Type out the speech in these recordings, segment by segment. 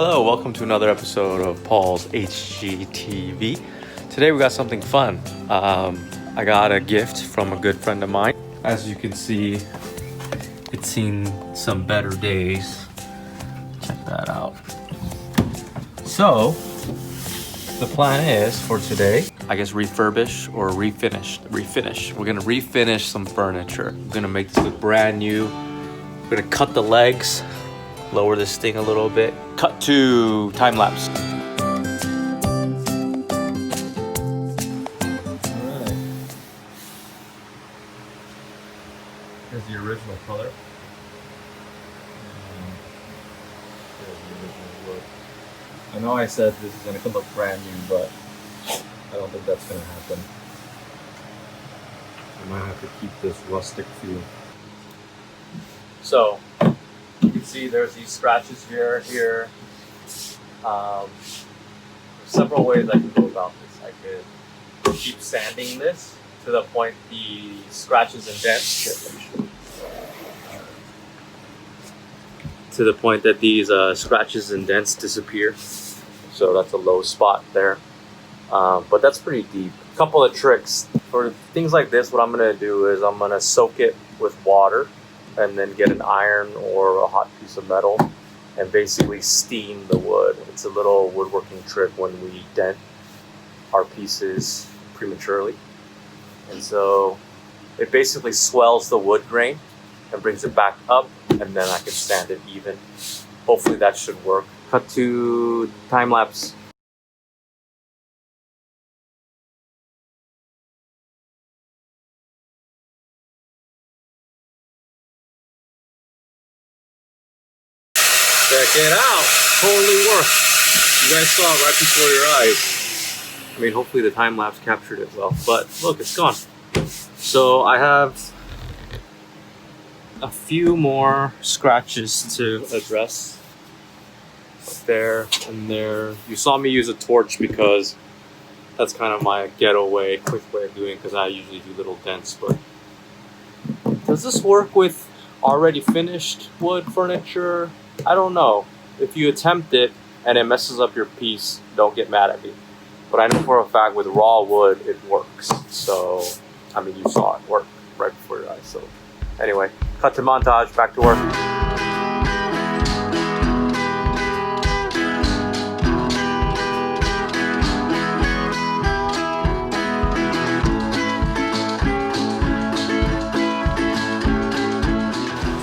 Hello, welcome to another episode of Paul's HGTV. Today we got something fun. I got a gift from a good friend of mine. As you can see, it's seen some better days. Check that out. So, the plan is for today, I guess refurbish or refinish. We're gonna refinish some furniture. We're gonna make this look brand new. We're gonna cut the legs, lower this thing a little bit. Cut to time lapse. Alright. Here's the original color. Here's the original wood. I know I said this is gonna look brand new, but I don't think that's gonna happen. I might have to keep this rustic feel. So, you can see there's these scratches here. There's several ways I can go about this. I could keep sanding this to the point the scratches and dents to the point that these scratches and dents disappear. So that's a low spot there. But that's pretty deep. A couple of tricks. For things like this, what I'm gonna do is I'm gonna soak it with water and then get an iron or a hot piece of metal and basically steam the wood. It's a little woodworking trick when we dent our pieces prematurely. And so it basically swells the wood grain and brings it back up, and then I can sand it even. Hopefully that should work. Cut to time lapse. Check it out, totally worked. You guys saw it right before your eyes. I mean, hopefully the time lapse captured it well, but look, it's gone. So I have a few more scratches to address. There and there. You saw me use a torch because that's kind of my getaway, quick way of doing it, because I usually do little dents. But does this work with already finished wood furniture? I don't know. If you attempt it and it messes up your piece, don't get mad at me. But I know for a fact with raw wood, it works. So, I mean, you saw it work right before your eyes. So, anyway, cut to montage, back to work. I'm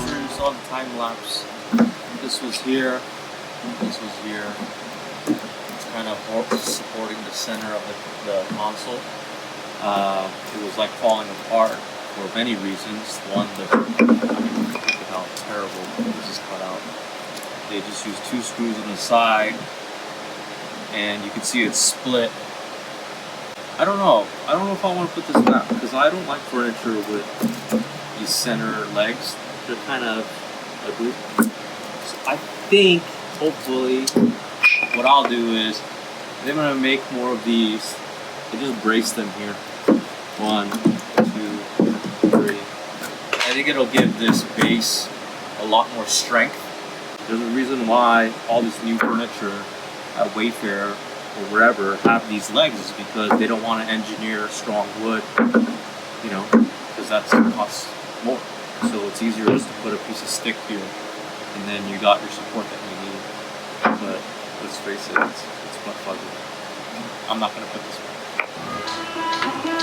sure you saw the time lapse. This was here, this was here. It's kind of supporting the center of the console. It was like falling apart for many reasons. One, look at how terrible this is cut out. They just used 2 screws on the side, and you can see it's split. I don't know if I want to put this back, because I don't like furniture with these center legs. They're kind of ugly. I think, hopefully, what I'll do is, I'm going to make more of these. I just brace them here. 1, 2, 3. I think it'll give this base a lot more strength. There's a reason why all this new furniture at Wayfair or wherever have these legs, is because they don't want to engineer strong wood, you know, because that's costs more. So it's easier just to put a piece of stick here, and then you got your support that you need. But let's face it, it's butt fuzzy. I'm not gonna put this back.